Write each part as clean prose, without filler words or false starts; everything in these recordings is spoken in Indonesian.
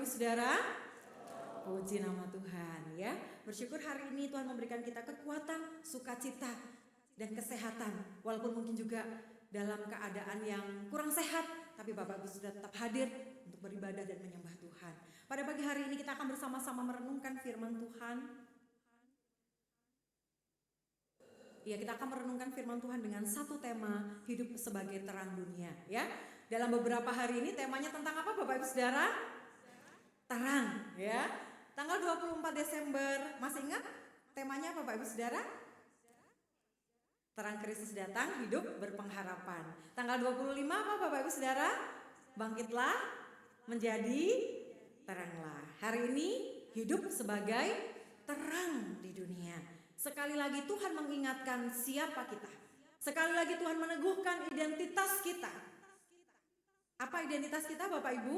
Ibu Saudara? Puji nama Tuhan ya. Bersyukur hari ini Tuhan memberikan kita kekuatan, sukacita, dan kesehatan. Walaupun mungkin juga dalam keadaan yang kurang sehat, tapi Bapak Ibu sudah tetap hadir untuk beribadah dan menyembah Tuhan. Pada pagi hari ini kita akan bersama-sama merenungkan firman Tuhan. Ya, kita akan merenungkan firman Tuhan dengan satu tema, hidup sebagai terang dunia ya. Dalam beberapa hari ini temanya tentang apa Bapak Ibu Saudara? Terang ya. Tanggal 24 Desember, masih ingat temanya apa Bapak Ibu Saudara? Terang Kristus datang, hidup berpengharapan. Tanggal 25 apa Bapak Ibu Saudara? Bangkitlah menjadi teranglah. Hari ini hidup sebagai terang di dunia. Sekali lagi Tuhan mengingatkan siapa kita. Sekali lagi Tuhan meneguhkan identitas kita. Apa identitas kita Bapak Ibu?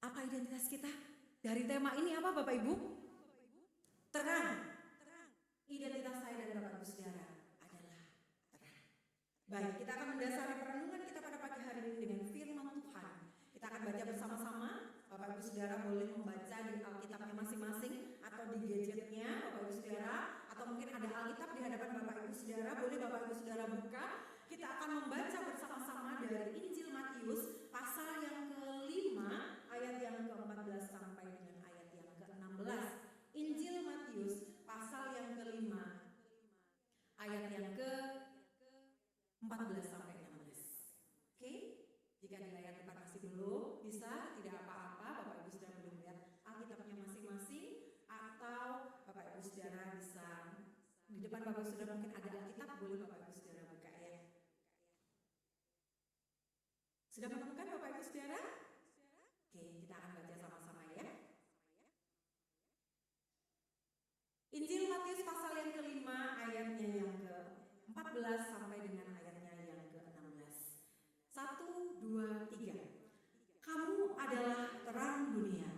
Apa identitas kita? Dari tema ini apa Bapak Ibu? Terang. Identitas saya dan Bapak Ibu Saudara adalah terang. Baik, kita akan mendasari perenungan kita pada pagi hari ini dengan firman Tuhan. Kita akan baca bersama-sama. Bapak Ibu Saudara boleh membaca di Alkitabnya masing-masing atau di gadgetnya Bapak Ibu Saudara, atau mungkin ada Alkitab di hadapan Bapak Ibu Saudara, boleh Bapak Ibu Saudara buka. Kita akan membaca bersama-sama dari Injil Matius pasal yang ke-5 ayat yang ke-14 sampai dengan ayat yang ke-16. Injil Matius pasal yang ke-5 ayat yang ke-14 sampai 16. Oke? Jika di layar depan masih belum bisa, tidak apa-apa, Bapak Ibu Saudara belum lihat Alkitabnya masing-masing, atau Bapak Ibu Saudara bisa di depan Bapak Ibu Saudara mungkin ada Alkitab, boleh Bapak Ibu Saudara buka ya. Sudah menemukan Bapak Ibu Saudara? Oke, kita akan baca sama-sama ya. Injil Matius pasal yang ke-5 ayatnya yang ke-14 sampai dengan ayatnya yang ke-16. 1, 2, 3. Kamu adalah terang dunia.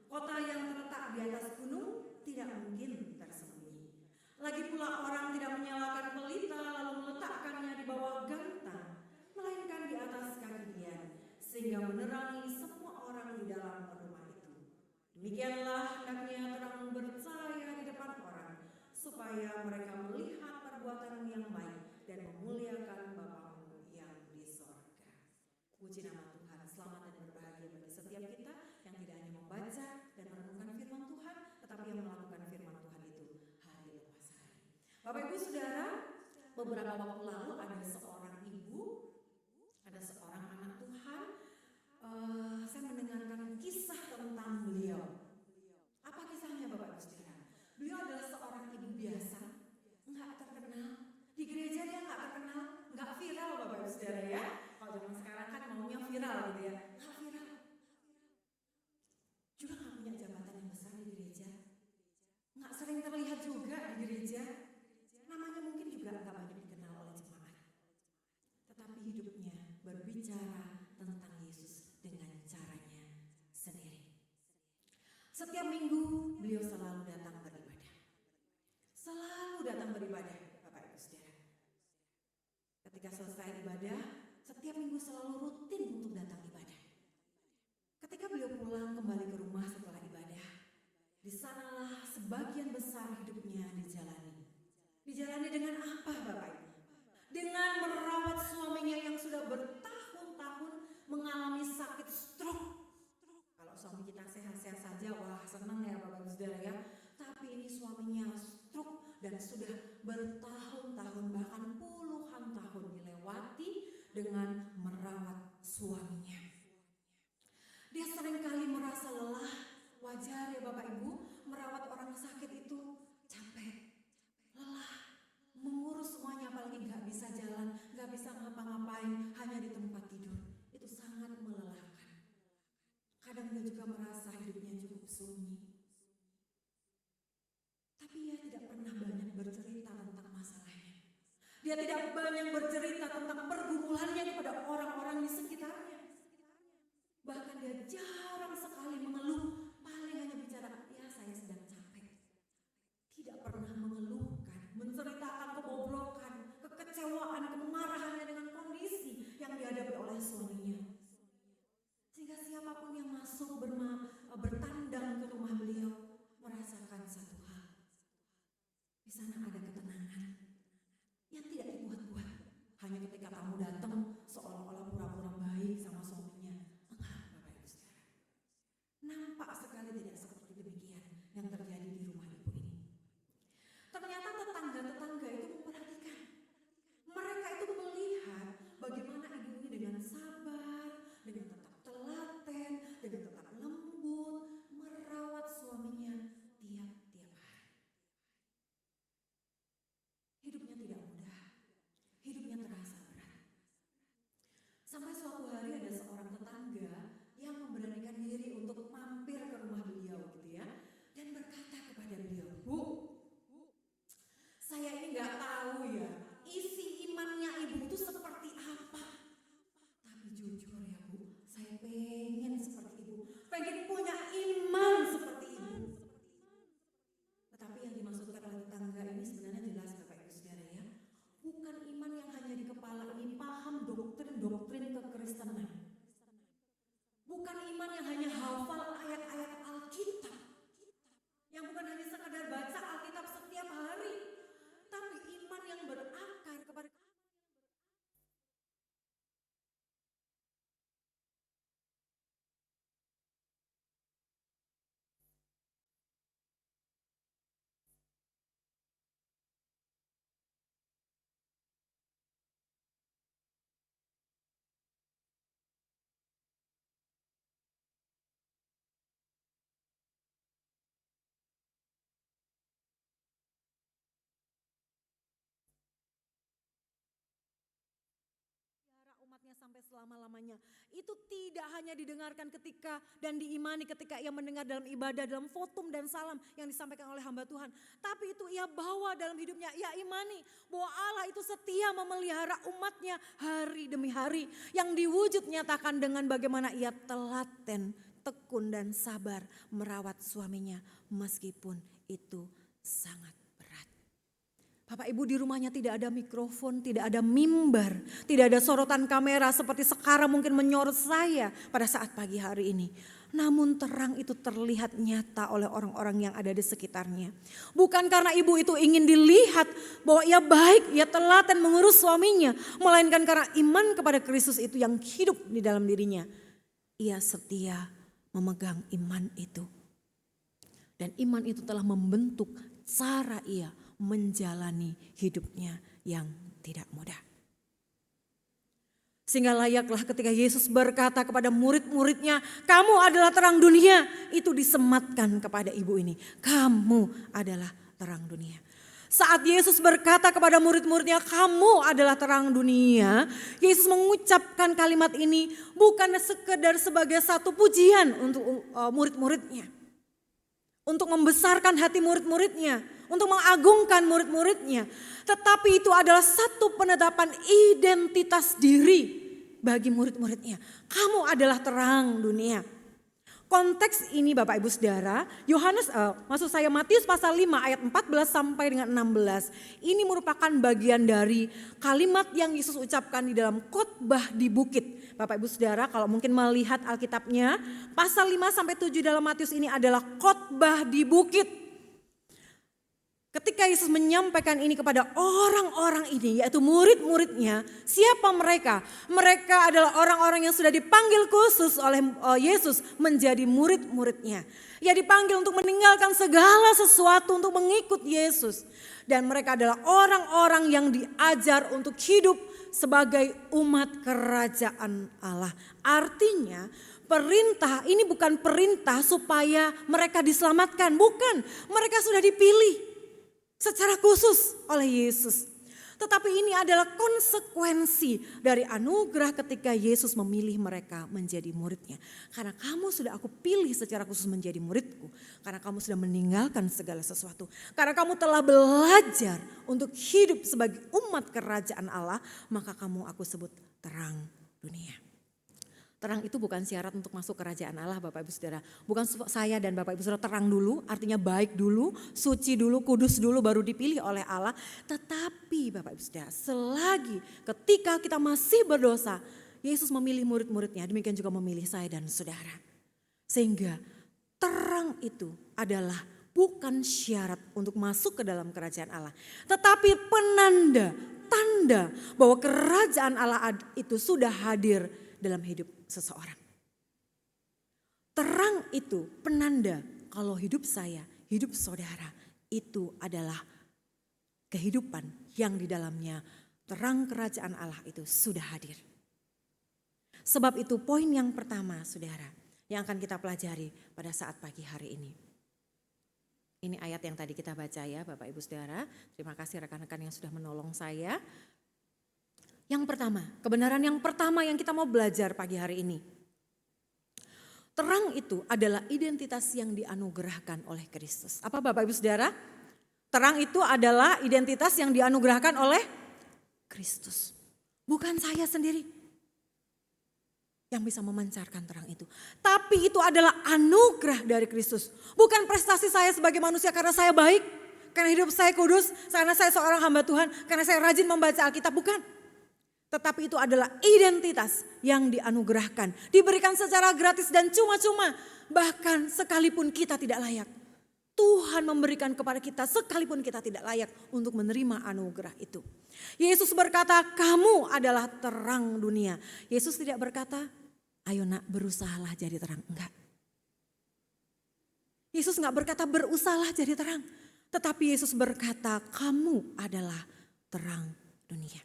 Kota yang terletak di atas gunung tidak mungkin tersembunyi. Lagi pula orang tidak menyalakan pelita lalu meletakkannya di bawah gantang, melainkan di atas kaki dian, sehingga menerangi semua orang di dalam rumah itu. Demikianlah hendaknya terang bercahaya di depan orang, supaya mereka melihat perbuatanmu yang baik dan memuliakan Bapamu yang di sorga. Puji nama Tuhan, selamat dan berbahagia bagi setiap kita yang tidak hanya membaca dan merenungkan firman Tuhan, tetapi yang melakukan firman Tuhan itu hari lepas hari. Bapak Ibu Saudara, beberapa waktu lalu ada seorang ibu, ada seorang anak Tuhan. Saya mendengarkan kisah tentang beliau. Apa kisahnya Bapak Ibu Saudara? Beliau adalah seorang ibu biasa, enggak terkenal. Di gereja dia enggak terkenal, enggak viral Bapak Ibu Saudara ya. Kalau zaman sekarang kan maunya viral gitu ya. Enggak viral. Juga enggak punya jabatan yang besar di gereja. Enggak sering terlihat juga di gereja. Namanya mungkin juga enggak banyak dikenal oleh jemaat. Tetapi hidupnya berbicara tentang Yesus dengan caranya sendiri. Setiap minggu beliau selalu datang beribadah. Selalu datang beribadah Bapak Ibu Saudara. Ketika selesai ibadah, setiap minggu selalu rutin untuk datang ibadah. Ketika beliau pulang kembali ke rumah setelah ibadah, di sanalah sebagian besar hidupnya dijalani. Dijalani dengan apa Bapak Ibu? Dengan merawat suaminya yang sudah bertahun-tahun mengalami sakit stroke. Kalau suami kita sehat-sehat saja, wah senang ya Bapak Ibu Saudara ya. Tapi ini suaminya stroke dan sudah bertahun-tahun bahkan puluhan tahun dilewati dengan merawat suaminya. Dia seringkali merasa lelah. Wajar ya Bapak Ibu, merawat orang sakit itu capek, lelah, mengurus semuanya, apalagi gak bisa jalan, gak bisa ngapa-ngapain, hanya di tempat tidur. Itu sangat melelahkan. Kadang dia juga merasa hidupnya cukup sunyi. Tapi ia tidak pernah banyak bercerita tentang masalahnya. Dia tidak banyak bercerita tentang pergumulannya kepada orang-orang di sekitarnya. Bahkan dia jarang sekali mengeluh, paling hanya bicara, ya saya sedang capek. Tidak pernah mengeluhkan, menceritakan kebobrokan, kekecewaan, kemarahannya dengan kondisi yang dihadapi oleh suaminya. Sehingga siapapun yang masuk bertandang ke rumah beliau merasakan satu hal. Di sana ada ketenangan yang tidak dibuat-buat. Hanya ketika tamu datang seolah-olah pura-pura baik sama suaminya. Enggak, Bapak Ibu Saudara. Nampak sekali tidak seperti demikian yang terjadi di rumah ibu ini. Ternyata tetangga-tetangga itu memperhatikan. Mereka itu melihat bagaimana ibu ini dengan sabar, dengan tetap telaten, dengan tetap lembut, merawat suaminya tiap-tiap hari. Hidupnya tidak mudah, hidupnya terasa berat. Sampai suatu hari ada seorang tetangga yang memberanikan diri untuk mampir ke rumah beliau gitu ya. Dan berkata kepada beliau, "Bu, saya ini nggak tahu ya isi imannya ibu itu seperti apa. Tapi jujur ya Bu, saya pengen seperti ibu, pengen punya iman seperti ibu." Tetapi yang dimaksudkan oleh tetangga ini sebenarnya jelas Bapak Ibu Saudara ya. Bukan iman yang hanya di kepala ini, paham doktrin-doktrin kekristenan. Bukan iman yang hanya hafal ayat-ayat Alkitab. Yang bukan hanya sekadar baca Alkitab setiap hari. Tapi iman yang berakar kepada umatnya sampai selama-lamanya. Itu tidak hanya didengarkan ketika dan diimani ketika ia mendengar dalam ibadah, dalam fotum dan salam yang disampaikan oleh hamba Tuhan. Tapi itu ia bawa dalam hidupnya, ia imani bahwa Allah itu setia memelihara umatnya hari demi hari. Yang diwujud nyatakan dengan bagaimana ia telaten, tekun dan sabar merawat suaminya meskipun itu sangat berat. Bapak Ibu, di rumahnya tidak ada mikrofon, tidak ada mimbar, tidak ada sorotan kamera seperti sekarang mungkin menyorot saya pada saat pagi hari ini. Namun terang itu terlihat nyata oleh orang-orang yang ada di sekitarnya. Bukan karena ibu itu ingin dilihat bahwa ia baik, ia telaten mengurus suaminya. Melainkan karena iman kepada Kristus itu yang hidup di dalam dirinya. Ia setia memegang iman itu. Dan iman itu telah membentuk cara ia menjalani hidupnya yang tidak mudah. Sehingga layaklah ketika Yesus berkata kepada murid-muridnya, "Kamu adalah terang dunia." Itu disematkan kepada ibu ini. Kamu adalah terang dunia. Saat Yesus berkata kepada murid-muridnya, "Kamu adalah terang dunia." Yesus mengucapkan kalimat ini bukan sekedar sebagai satu pujian untuk murid-muridnya. Untuk membesarkan hati murid-muridnya, untuk mengagungkan murid-muridnya. Tetapi itu adalah satu penetapan identitas diri bagi murid-muridnya. Kamu adalah terang dunia. Konteks ini Bapak Ibu Saudara, Matius pasal 5 ayat 14 sampai dengan 16. Ini merupakan bagian dari kalimat yang Yesus ucapkan di dalam khotbah di bukit. Bapak Ibu Saudara, kalau mungkin melihat Alkitabnya, pasal 5 sampai 7 dalam Matius ini adalah khotbah di bukit. Ketika Yesus menyampaikan ini kepada orang-orang ini, yaitu murid-muridnya, siapa mereka? Mereka adalah orang-orang yang sudah dipanggil khusus oleh Yesus menjadi murid-muridnya. Ia dipanggil untuk meninggalkan segala sesuatu untuk mengikut Yesus. Dan mereka adalah orang-orang yang diajar untuk hidup sebagai umat kerajaan Allah. Artinya perintah ini bukan perintah supaya mereka diselamatkan. Bukan, mereka sudah dipilih secara khusus oleh Yesus. Tetapi ini adalah konsekuensi dari anugerah ketika Yesus memilih mereka menjadi muridnya. Karena kamu sudah aku pilih secara khusus menjadi muridku. Karena kamu sudah meninggalkan segala sesuatu. Karena kamu telah belajar untuk hidup sebagai umat kerajaan Allah. Maka kamu aku sebut terang dunia. Terang itu bukan syarat untuk masuk kerajaan Allah Bapak Ibu Saudara. Bukan saya dan Bapak Ibu Saudara terang dulu, artinya baik dulu, suci dulu, kudus dulu baru dipilih oleh Allah. Tetapi Bapak Ibu Saudara, selagi ketika kita masih berdosa, Yesus memilih murid-muridnya, demikian juga memilih saya dan saudara. Sehingga terang itu adalah bukan syarat untuk masuk ke dalam kerajaan Allah. Tetapi penanda, tanda bahwa kerajaan Allah itu sudah hadir dalam hidup seseorang. Terang itu penanda kalau hidup saya, hidup saudara itu adalah kehidupan yang di dalamnya terang kerajaan Allah itu sudah hadir. Sebab itu poin yang pertama saudara yang akan kita pelajari pada saat pagi hari ini. Ini ayat yang tadi kita baca ya Bapak Ibu Saudara. Terima kasih rekan-rekan yang sudah menolong saya. Yang pertama, kebenaran yang pertama yang kita mau belajar pagi hari ini. Terang itu adalah identitas yang dianugerahkan oleh Kristus. Apa Bapak Ibu Saudara? Terang itu adalah identitas yang dianugerahkan oleh Kristus. Bukan saya sendiri yang bisa memancarkan terang itu. Tapi itu adalah anugerah dari Kristus. Bukan prestasi saya sebagai manusia karena saya baik, karena hidup saya kudus, karena saya seorang hamba Tuhan, karena saya rajin membaca Alkitab, bukan. Tetapi itu adalah identitas yang dianugerahkan. Diberikan secara gratis dan cuma-cuma. Bahkan sekalipun kita tidak layak. Tuhan memberikan kepada kita sekalipun kita tidak layak untuk menerima anugerah itu. Yesus berkata, kamu adalah terang dunia. Yesus tidak berkata, ayo nak berusahalah jadi terang. Enggak. Yesus enggak berkata berusahalah jadi terang. Tetapi Yesus berkata, kamu adalah terang dunia.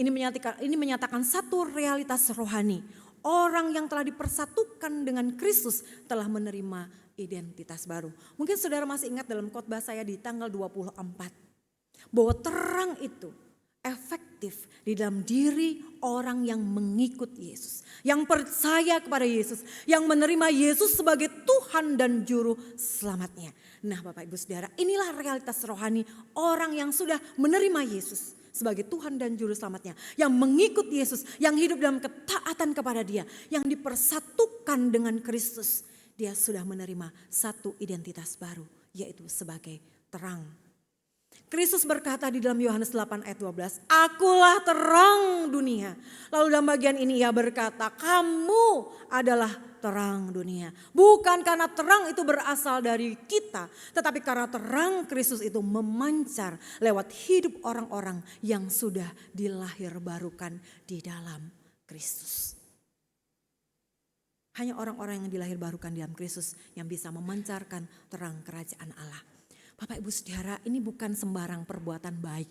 Ini menyatakan satu realitas rohani. Orang yang telah dipersatukan dengan Kristus telah menerima identitas baru. Mungkin saudara masih ingat dalam khotbah saya di tanggal 24. Bahwa terang itu efektif di dalam diri orang yang mengikut Yesus. Yang percaya kepada Yesus. Yang menerima Yesus sebagai Tuhan dan Juru Selamatnya. Nah Bapak Ibu Saudara, inilah realitas rohani orang yang sudah menerima Yesus sebagai Tuhan dan Juru Selamatnya. Yang mengikut Yesus, yang hidup dalam ketaatan kepada Dia. Yang dipersatukan dengan Kristus. Dia sudah menerima satu identitas baru, yaitu sebagai terang. Kristus berkata di dalam Yohanes 8 ayat 12, akulah terang dunia. Lalu dalam bagian ini ia berkata, kamu adalah terang dunia. Bukan karena terang itu berasal dari kita, tetapi karena terang Kristus itu memancar lewat hidup orang-orang yang sudah dilahirbarukan di dalam Kristus. Hanya orang-orang yang dilahirbarukan di dalam Kristus yang bisa memancarkan terang kerajaan Allah. Bapak Ibu Saudara, ini bukan sembarang perbuatan baik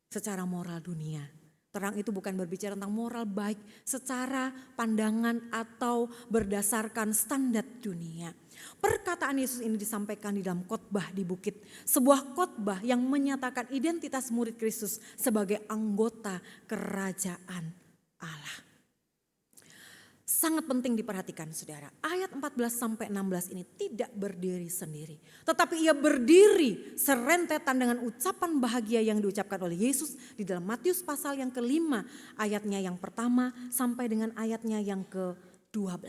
secara moral dunia. Terang itu bukan berbicara tentang moral baik secara pandangan atau berdasarkan standar dunia. Perkataan Yesus ini disampaikan di dalam khotbah di bukit. Sebuah khotbah yang menyatakan identitas murid Kristus sebagai anggota kerajaan Allah. Sangat penting diperhatikan saudara. Ayat 14-16 ini tidak berdiri sendiri. Tetapi ia berdiri serentetan dengan ucapan bahagia yang diucapkan oleh Yesus di dalam Matius pasal yang ke-5. Ayatnya yang pertama sampai dengan ayatnya yang ke-12.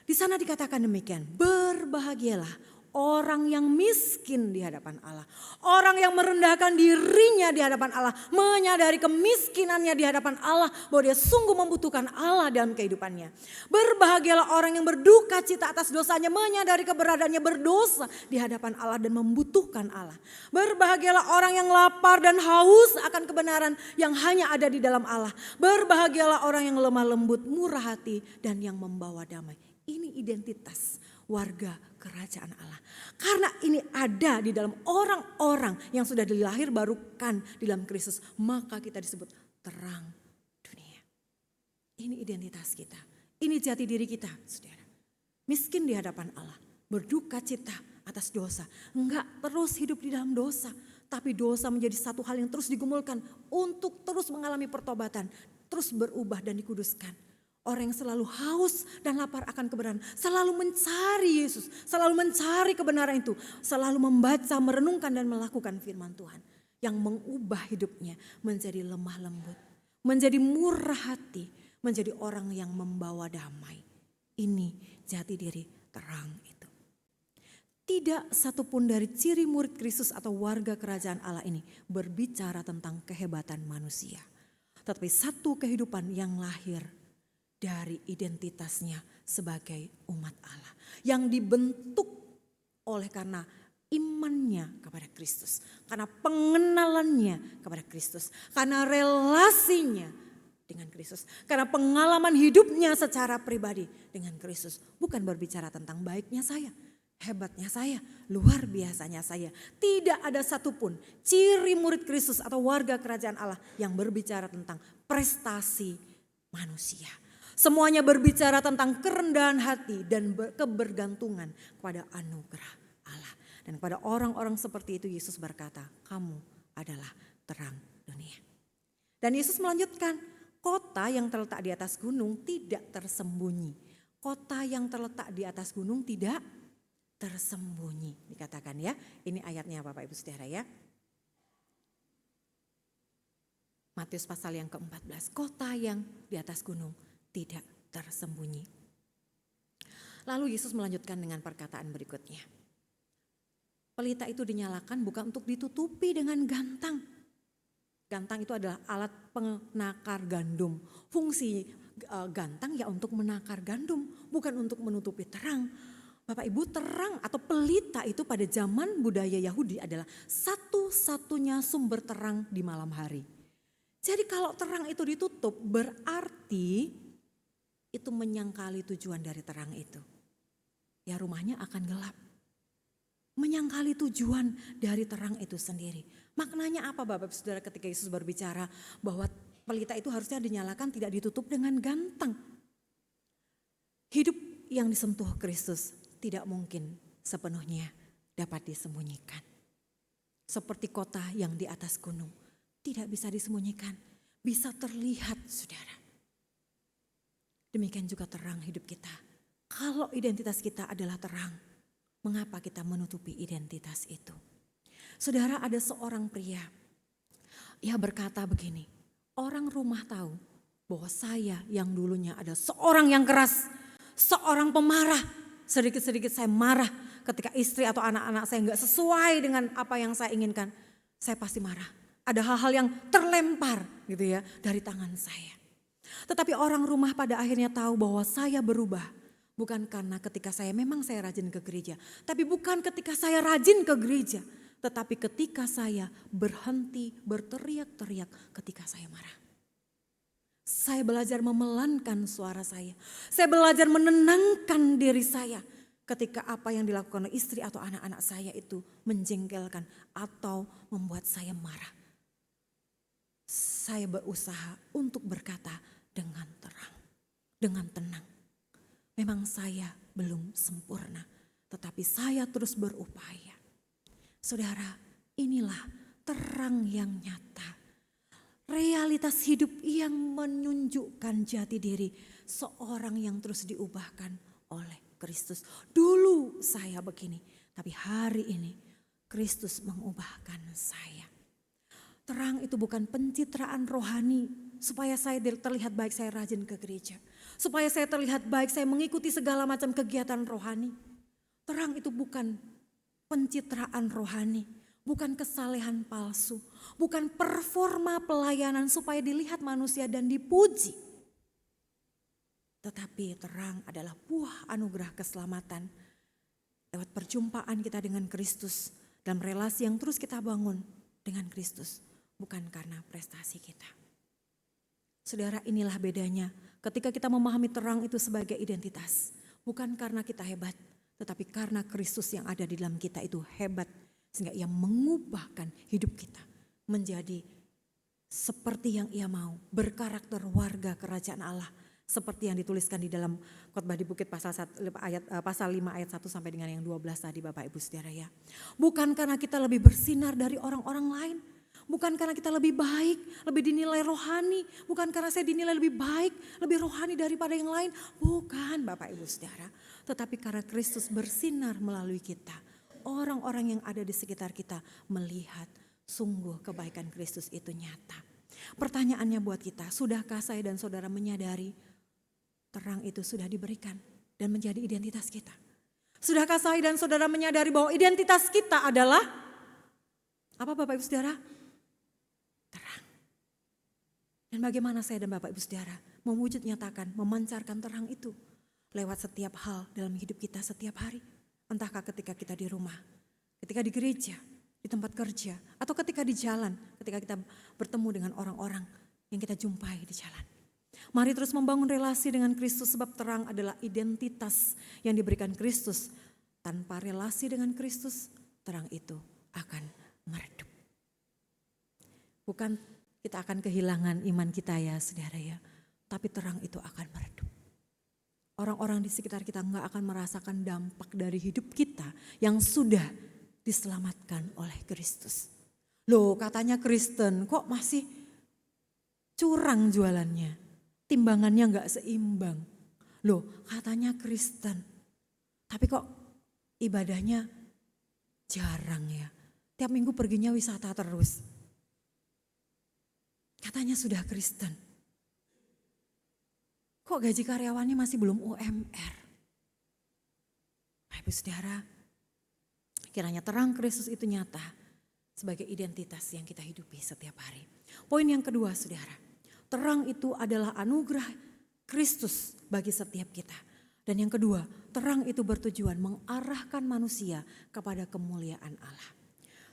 Di sana dikatakan demikian. Berbahagialah orang yang miskin di hadapan Allah. Orang yang merendahkan dirinya di hadapan Allah. Menyadari kemiskinannya di hadapan Allah. Bahwa dia sungguh membutuhkan Allah dalam kehidupannya. Berbahagialah orang yang berduka cita atas dosanya. Menyadari keberadaannya berdosa di hadapan Allah dan membutuhkan Allah. Berbahagialah orang yang lapar dan haus akan kebenaran yang hanya ada di dalam Allah. Berbahagialah orang yang lemah lembut, murah hati dan yang membawa damai. Ini identitas warga kerajaan Allah. Karena ini ada di dalam orang-orang yang sudah dilahirbarukan di dalam Kristus. Maka kita disebut terang dunia. Ini identitas kita. Ini jati diri kita saudara. Miskin di hadapan Allah. Berduka cita atas dosa. Enggak terus hidup di dalam dosa. Tapi dosa menjadi satu hal yang terus digumulkan. Untuk terus mengalami pertobatan. Terus berubah dan dikuduskan. Orang yang selalu haus dan lapar akan kebenaran. Selalu mencari Yesus. Selalu mencari kebenaran itu. Selalu membaca, merenungkan dan melakukan firman Tuhan. Yang mengubah hidupnya menjadi lemah lembut. Menjadi murah hati. Menjadi orang yang membawa damai. Ini jati diri terang itu. Tidak satupun dari ciri murid Kristus atau warga kerajaan Allah ini berbicara tentang kehebatan manusia. Tetapi satu kehidupan yang lahir dari identitasnya sebagai umat Allah. Yang dibentuk oleh karena imannya kepada Kristus. Karena pengenalannya kepada Kristus. Karena relasinya dengan Kristus. Karena pengalaman hidupnya secara pribadi dengan Kristus. Bukan berbicara tentang baiknya saya, hebatnya saya, luar biasanya saya. Tidak ada satupun ciri murid Kristus atau warga kerajaan Allah yang berbicara tentang prestasi manusia. Semuanya berbicara tentang kerendahan hati dan kebergantungan kepada anugerah Allah. Dan kepada orang-orang seperti itu Yesus berkata, kamu adalah terang dunia. Dan Yesus melanjutkan, kota yang terletak di atas gunung tidak tersembunyi. Kota yang terletak di atas gunung tidak tersembunyi. Dikatakan ya, ini ayatnya Bapak Ibu Saudara ya. Matius pasal yang ke-14, kota yang di atas gunung tidak tersembunyi. Lalu Yesus melanjutkan dengan perkataan berikutnya. Pelita itu dinyalakan bukan untuk ditutupi dengan gantang. Gantang itu adalah alat penakar gandum. Fungsi gantang ya untuk menakar gandum, bukan untuk menutupi terang. Bapak Ibu, terang atau pelita itu pada zaman budaya Yahudi adalah satu-satunya sumber terang di malam hari. Jadi kalau terang itu ditutup berarti itu menyangkali tujuan dari terang itu. Ya rumahnya akan gelap. Menyangkali tujuan dari terang itu sendiri. Maknanya apa Bapak Saudara ketika Yesus berbicara bahwa pelita itu harusnya dinyalakan tidak ditutup dengan gantang. Hidup yang disentuh Kristus tidak mungkin sepenuhnya dapat disembunyikan. Seperti kota yang di atas gunung tidak bisa disembunyikan, bisa terlihat Saudara. Demikian juga terang hidup kita. Kalau identitas kita adalah terang, mengapa kita menutupi identitas itu? Saudara, ada seorang pria, ia berkata begini, orang rumah tahu bahwa saya yang dulunya ada seorang yang keras, seorang pemarah, sedikit-sedikit saya marah ketika istri atau anak-anak saya enggak sesuai dengan apa yang saya inginkan, saya pasti marah. Ada hal-hal yang terlempar gitu ya dari tangan saya. Tetapi orang rumah pada akhirnya tahu bahwa saya berubah. Bukan karena ketika saya memang saya rajin ke gereja. Tapi bukan ketika saya rajin ke gereja. Tetapi ketika saya berhenti berteriak-teriak ketika saya marah. Saya belajar memelankan suara saya. Saya belajar menenangkan diri saya. Ketika apa yang dilakukan oleh istri atau anak-anak saya itu menjengkelkan atau membuat saya marah. Saya berusaha untuk berkata dengan terang, dengan tenang. Memang saya belum sempurna, tetapi saya terus berupaya. Saudara, inilah terang yang nyata. Realitas hidup yang menunjukkan jati diri seorang yang terus diubahkan oleh Kristus. Dulu saya begini, tapi hari ini Kristus mengubahkan saya. Terang itu bukan pencitraan rohani supaya saya terlihat baik saya rajin ke gereja. Supaya saya terlihat baik saya mengikuti segala macam kegiatan rohani. Terang itu bukan pencitraan rohani. Bukan kesalehan palsu. Bukan performa pelayanan supaya dilihat manusia dan dipuji. Tetapi terang adalah buah anugerah keselamatan. Lewat perjumpaan kita dengan Kristus. Dalam relasi yang terus kita bangun dengan Kristus. Bukan karena prestasi kita. Saudara, inilah bedanya ketika kita memahami terang itu sebagai identitas. Bukan karena kita hebat, tetapi karena Kristus yang ada di dalam kita itu hebat. Sehingga ia mengubahkan hidup kita menjadi seperti yang ia mau. Berkarakter warga kerajaan Allah. Seperti yang dituliskan di dalam khotbah di bukit pasal 5 ayat 1 sampai dengan yang 12 tadi Bapak Ibu Saudara ya. Bukan karena kita lebih bersinar dari orang-orang lain. Bukan karena kita lebih baik, lebih dinilai rohani. Bukan karena saya dinilai lebih baik, lebih rohani daripada yang lain. Bukan Bapak Ibu Saudara. Tetapi karena Kristus bersinar melalui kita. Orang-orang yang ada di sekitar kita melihat sungguh kebaikan Kristus itu nyata. Pertanyaannya buat kita, sudahkah saya dan saudara menyadari terang itu sudah diberikan dan menjadi identitas kita? Sudahkah saya dan saudara menyadari bahwa identitas kita adalah apa Bapak Ibu Saudara? Terang. Dan bagaimana saya dan Bapak Ibu Saudara mewujud nyatakan, memancarkan terang itu lewat setiap hal dalam hidup kita setiap hari. Entahkah ketika kita di rumah, ketika di gereja, di tempat kerja, atau ketika di jalan, ketika kita bertemu dengan orang-orang yang kita jumpai di jalan. Mari terus membangun relasi dengan Kristus, sebab terang adalah identitas yang diberikan Kristus. Tanpa relasi dengan Kristus, terang itu akan meredup. Bukan kita akan kehilangan iman kita ya saudara ya, tapi terang itu akan meredup. Orang-orang di sekitar kita nggak akan merasakan dampak dari hidup kita yang sudah diselamatkan oleh Kristus. Loh, katanya Kristen kok masih curang jualannya, timbangannya nggak seimbang. Loh, katanya Kristen, tapi kok ibadahnya jarang ya. Tiap minggu perginya wisata terus. Katanya sudah Kristen. Kok gaji karyawannya masih belum UMR? Ibu saudara, kiranya terang Kristus itu nyata sebagai identitas yang kita hidupi setiap hari. Poin yang kedua saudara, terang itu adalah anugerah Kristus bagi setiap kita. Dan yang kedua, terang itu bertujuan mengarahkan manusia kepada kemuliaan Allah.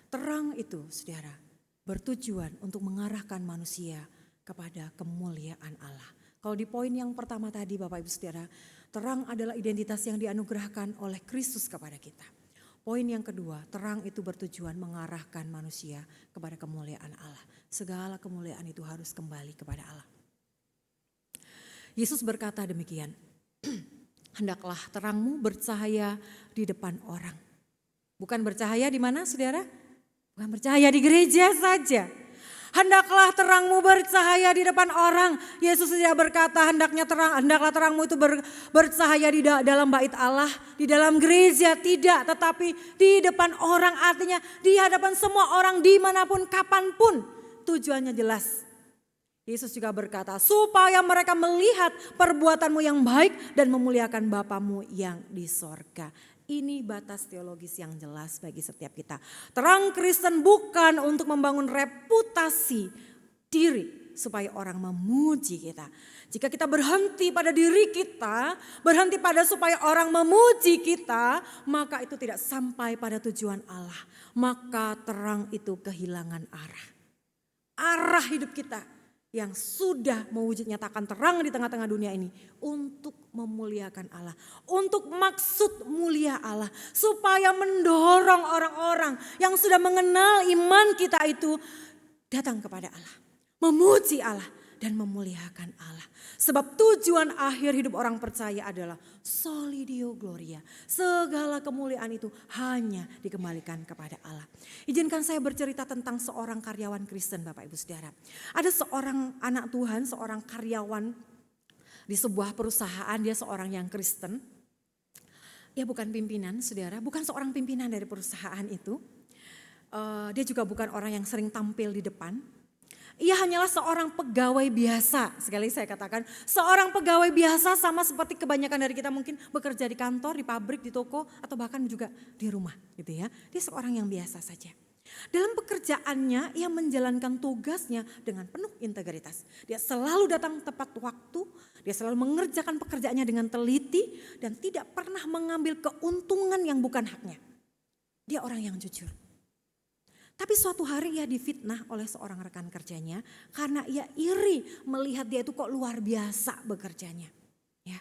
Terang itu saudara bertujuan untuk mengarahkan manusia kepada kemuliaan Allah. Kalau di poin yang pertama tadi Bapak Ibu Saudara, terang adalah identitas yang dianugerahkan oleh Kristus kepada kita. Poin yang kedua, terang itu bertujuan mengarahkan manusia kepada kemuliaan Allah. Segala kemuliaan itu harus kembali kepada Allah. Yesus berkata demikian, hendaklah terangmu bercahaya di depan orang. Bukan bercahaya di mana saudara? Bukan bercahaya di gereja saja. Hendaklah terangmu bercahaya di depan orang. Yesus tidak berkata hendaklah terangmu itu bercahaya di dalam bait Allah, di dalam gereja, tidak. Tetapi di depan orang, artinya di hadapan semua orang dimanapun, kapanpun. Tujuannya jelas. Yesus juga berkata supaya mereka melihat perbuatanmu yang baik dan memuliakan Bapamu yang di sorga. Ini batas teologis yang jelas bagi setiap kita. Terang Kristen bukan untuk membangun reputasi diri supaya orang memuji kita. Jika kita berhenti pada diri kita, berhenti pada supaya orang memuji kita, maka itu tidak sampai pada tujuan Allah. Maka terang itu kehilangan arah. Arah hidup kita yang sudah mewujud nyatakan terang di tengah-tengah dunia ini untuk memuliakan Allah, untuk maksud mulia Allah, supaya mendorong orang-orang yang sudah mengenal iman kita itu datang kepada Allah, memuji Allah dan memuliakan Allah. Sebab tujuan akhir hidup orang percaya adalah soli Deo gloria. Segala kemuliaan itu hanya dikembalikan kepada Allah. Izinkan saya bercerita tentang seorang karyawan Kristen Bapak Ibu Saudara. Ada seorang anak Tuhan, seorang karyawan di sebuah perusahaan, dia seorang yang Kristen. Dia bukan pimpinan saudara, bukan seorang pimpinan dari perusahaan itu. Dia juga bukan orang yang sering tampil di depan. Ia hanyalah seorang pegawai biasa, sekali saya katakan seorang pegawai biasa sama seperti kebanyakan dari kita mungkin bekerja di kantor, di pabrik, di toko atau bahkan juga di rumah gitu ya. Dia seorang yang biasa saja. Dalam pekerjaannya ia menjalankan tugasnya dengan penuh integritas. Dia selalu datang tepat waktu, dia selalu mengerjakan pekerjaannya dengan teliti dan tidak pernah mengambil keuntungan yang bukan haknya. Dia orang yang jujur. Tapi suatu hari ia difitnah oleh seorang rekan kerjanya karena ia iri melihat dia itu kok luar biasa bekerjanya. Ya.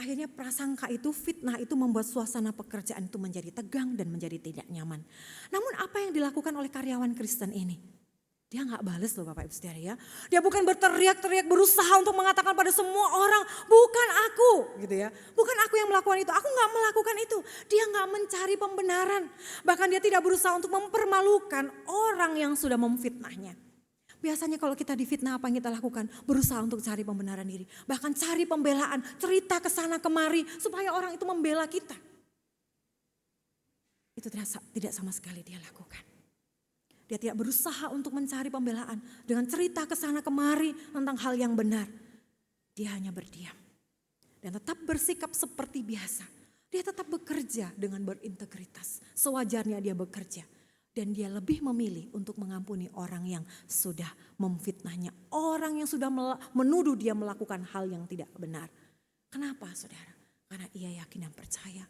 Akhirnya prasangka itu, fitnah itu membuat suasana pekerjaan itu menjadi tegang dan menjadi tidak nyaman. Namun apa yang dilakukan oleh karyawan Kristen ini? Dia gak bales loh Bapak Ibu Saudara ya. Dia bukan berteriak-teriak berusaha untuk mengatakan pada semua orang, bukan aku gitu ya. Bukan aku yang melakukan itu, aku gak melakukan itu. Dia gak mencari pembenaran. Bahkan dia tidak berusaha untuk mempermalukan orang yang sudah memfitnahnya. Biasanya kalau kita difitnah apa yang kita lakukan? Berusaha untuk cari pembenaran diri. Bahkan cari pembelaan, cerita ke sana kemari supaya orang itu membela kita. Itu tidak sama sekali dia lakukan. Dia tidak berusaha untuk mencari pembelaan dengan cerita ke sana kemari tentang hal yang benar. Dia hanya berdiam dan tetap bersikap seperti biasa. Dia tetap bekerja dengan berintegritas. Sewajarnya dia bekerja. Dan dia lebih memilih untuk mengampuni orang yang sudah memfitnahnya. Orang yang sudah menuduh dia melakukan hal yang tidak benar. Kenapa saudara? Karena ia yakin dan percaya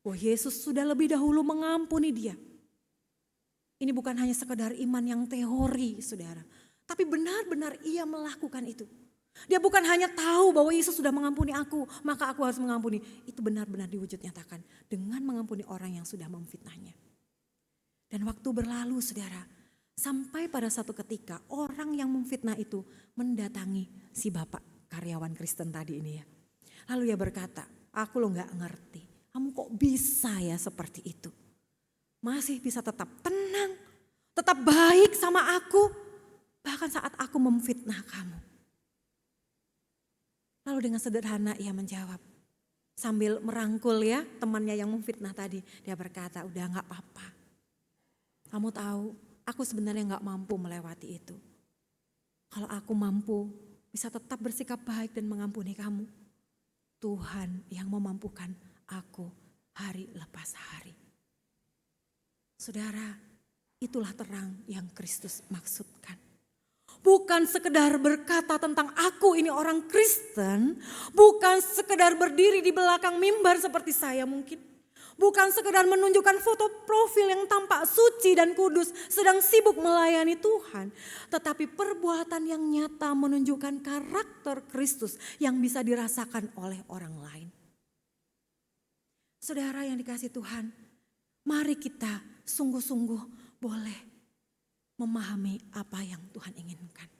bahwa Yesus sudah lebih dahulu mengampuni dia. Ini bukan hanya sekedar iman yang teori saudara. Tapi benar-benar ia melakukan itu. Dia bukan hanya tahu bahwa Yesus sudah mengampuni aku, maka aku harus mengampuni. Itu benar-benar diwujud nyatakan dengan mengampuni orang yang sudah memfitnahnya. Dan waktu berlalu saudara, sampai pada satu ketika orang yang memfitnah itu mendatangi si bapak karyawan Kristen tadi ini ya. Lalu ia berkata, aku lo gak ngerti, kamu kok bisa ya seperti itu. Masih bisa tetap tenang, tetap baik sama aku, bahkan saat aku memfitnah kamu. Lalu dengan sederhana ia menjawab, sambil merangkul ya temannya yang memfitnah tadi. Dia berkata, udah gak apa-apa. Kamu tahu, aku sebenarnya gak mampu melewati itu. Kalau aku mampu, bisa tetap bersikap baik dan mengampuni kamu. Tuhan yang memampukan aku hari lepas hari. Saudara, itulah terang yang Kristus maksudkan. Bukan sekedar berkata tentang aku ini orang Kristen, bukan sekedar berdiri di belakang mimbar seperti saya mungkin. Bukan sekedar menunjukkan foto profil yang tampak suci dan kudus sedang sibuk melayani Tuhan. Tetapi perbuatan yang nyata menunjukkan karakter Kristus yang bisa dirasakan oleh orang lain. Saudara yang dikasihi Tuhan, mari kita sungguh-sungguh boleh memahami apa yang Tuhan inginkan.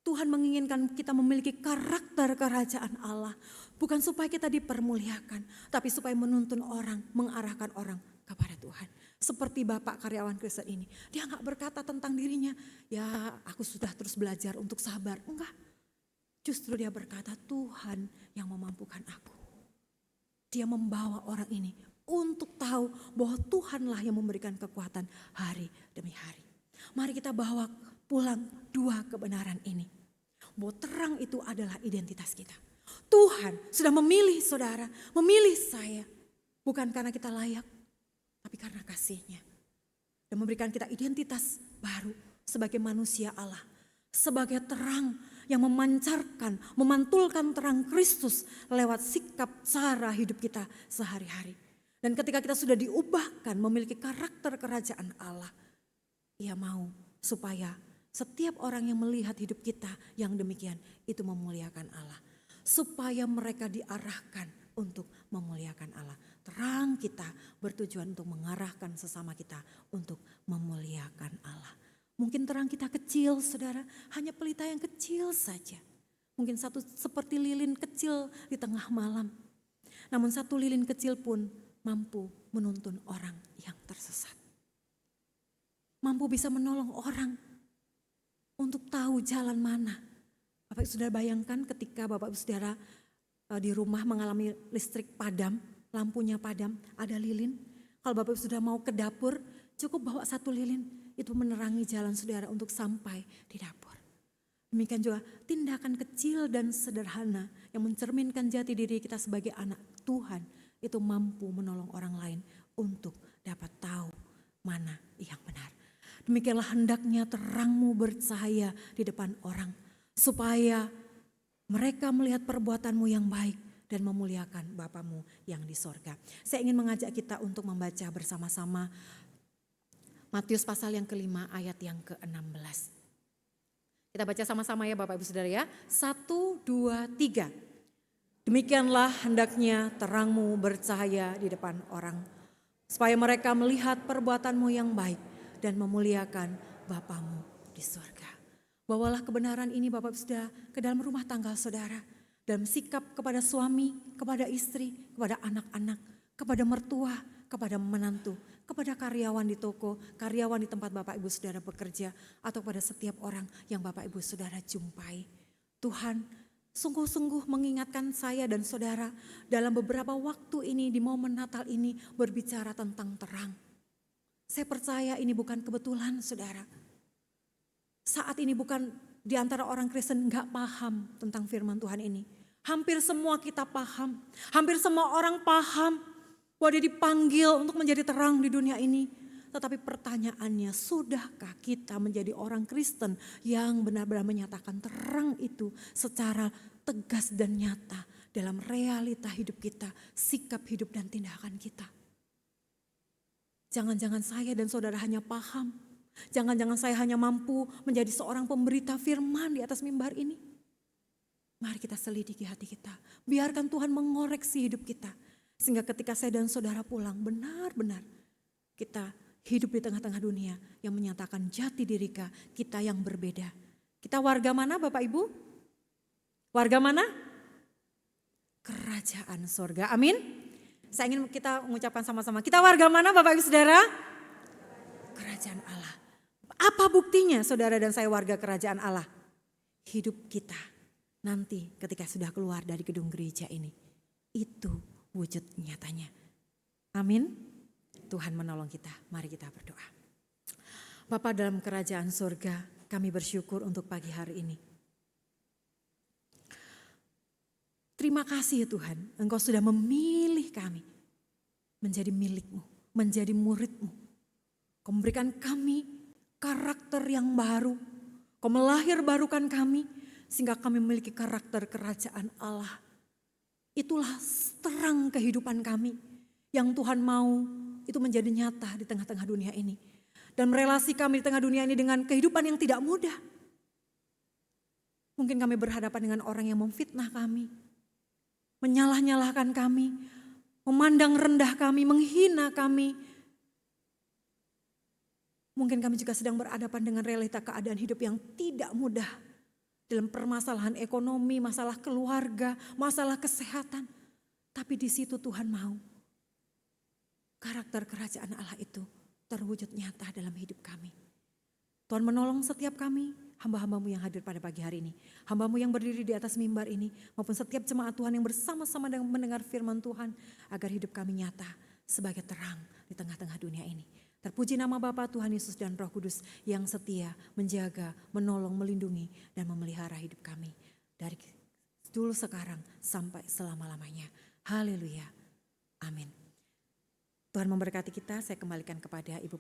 Tuhan menginginkan kita memiliki karakter kerajaan Allah. Bukan supaya kita dipermuliakan, tapi supaya menuntun orang, mengarahkan orang kepada Tuhan. Seperti Bapak karyawan Kristen ini. Dia gak berkata tentang dirinya, ya aku sudah terus belajar untuk sabar. Enggak. Justru dia berkata, Tuhan yang memampukan aku. Dia membawa orang ini untuk tahu bahwa Tuhanlah yang memberikan kekuatan hari demi hari. Mari kita bawa pulang dua kebenaran ini. Bahwa terang itu adalah identitas kita. Tuhan sudah memilih saudara, memilih saya. Bukan karena kita layak, tapi karena kasih-Nya. Dan memberikan kita identitas baru sebagai manusia Allah. Sebagai terang yang memancarkan, memantulkan terang Kristus lewat sikap cara hidup kita sehari-hari. Dan ketika kita sudah diubahkan memiliki karakter kerajaan Allah, Ia mau supaya setiap orang yang melihat hidup kita yang demikian itu memuliakan Allah. Supaya mereka diarahkan untuk memuliakan Allah. Terang kita bertujuan untuk mengarahkan sesama kita untuk memuliakan Allah. Mungkin terang kita kecil saudara, hanya pelita yang kecil saja. Mungkin satu seperti lilin kecil di tengah malam. Namun satu lilin kecil pun mampu menuntun orang yang tersesat. Mampu bisa menolong orang untuk tahu jalan mana. Bapak Saudara bayangkan ketika Bapak Saudara di rumah mengalami listrik padam, lampunya padam, ada lilin. Kalau Bapak Saudara mau ke dapur, cukup bawa satu lilin, itu menerangi jalan saudara untuk sampai di dapur. Demikian juga tindakan kecil dan sederhana yang mencerminkan jati diri kita sebagai anak Tuhan, itu mampu menolong orang lain untuk dapat tahu mana yang benar. Demikianlah hendaknya terangmu bercahaya di depan orang, supaya mereka melihat perbuatanmu yang baik dan memuliakan Bapamu yang di sorga. Saya ingin mengajak kita untuk membaca bersama-sama Matius pasal yang kelima ayat yang ke-16. Kita baca sama-sama ya Bapak Ibu Saudara ya. 1, 2, 3. Demikianlah hendaknya terangmu bercahaya di depan orang, supaya mereka melihat perbuatanmu yang baik dan memuliakan Bapamu di surga. Bawalah kebenaran ini Bapak Ibu Saudara ke dalam rumah tangga saudara. Dalam sikap kepada suami, kepada istri, kepada anak-anak, kepada mertua, kepada menantu, kepada karyawan di toko, karyawan di tempat Bapak Ibu Saudara bekerja, atau pada setiap orang yang Bapak Ibu Saudara jumpai. Tuhan sungguh-sungguh mengingatkan saya dan saudara dalam beberapa waktu ini di momen Natal ini berbicara tentang terang. Saya percaya ini bukan kebetulan saudara. Saat ini bukan di antara orang Kristen gak paham tentang firman Tuhan ini. Hampir semua kita paham, hampir semua orang paham bahwa dia dipanggil untuk menjadi terang di dunia ini. Tetapi pertanyaannya, sudahkah kita menjadi orang Kristen yang benar-benar menyatakan terang itu secara tegas dan nyata dalam realita hidup kita, sikap hidup dan tindakan kita? Jangan-jangan saya dan saudara hanya paham. Jangan-jangan saya hanya mampu menjadi seorang pemberita firman di atas mimbar ini. Mari kita selidiki hati kita. Biarkan Tuhan mengoreksi hidup kita. Sehingga ketika saya dan saudara pulang, benar-benar kita hidup di tengah-tengah dunia yang menyatakan jati diri kita yang berbeda. Kita warga mana Bapak Ibu? Warga mana? Kerajaan sorga. Amin. Saya ingin kita mengucapkan sama-sama. Kita warga mana Bapak Ibu Saudara? Kerajaan Allah. Apa buktinya saudara dan saya warga kerajaan Allah? Hidup kita nanti ketika sudah keluar dari gedung gereja ini. Itu wujud nyatanya. Amin. Tuhan menolong kita. Mari kita berdoa. Bapa dalam kerajaan surga, kami bersyukur untuk pagi hari ini. Terima kasih ya Tuhan, Engkau sudah memilih kami menjadi milik-Mu, menjadi murid-Mu. Kau memberikan kami karakter yang baru. Kau melahirbarukan kami sehingga kami memiliki karakter kerajaan Allah. Itulah terang kehidupan kami yang Tuhan mau itu menjadi nyata di tengah-tengah dunia ini. Dan relasi kami di tengah dunia ini dengan kehidupan yang tidak mudah. Mungkin kami berhadapan dengan orang yang memfitnah kami, menyalah-nyalahkan kami, memandang rendah kami, menghina kami. Mungkin kami juga sedang berhadapan dengan realita keadaan hidup yang tidak mudah. Dalam permasalahan ekonomi, masalah keluarga, masalah kesehatan. Tapi di situ Tuhan mau karakter kerajaan Allah itu terwujud nyata dalam hidup kami. Tuhan menolong setiap kami, hamba-hambamu yang hadir pada pagi hari ini. Hambamu yang berdiri di atas mimbar ini, maupun setiap jemaat Tuhan yang bersama-sama dengan mendengar firman Tuhan. Agar hidup kami nyata sebagai terang di tengah-tengah dunia ini. Terpuji nama Bapa, Tuhan Yesus dan Roh Kudus yang setia menjaga, menolong, melindungi dan memelihara hidup kami. Dari dulu sekarang sampai selama-lamanya. Haleluya. Amin. Tuhan memberkati kita, saya kembalikan kepada Ibu.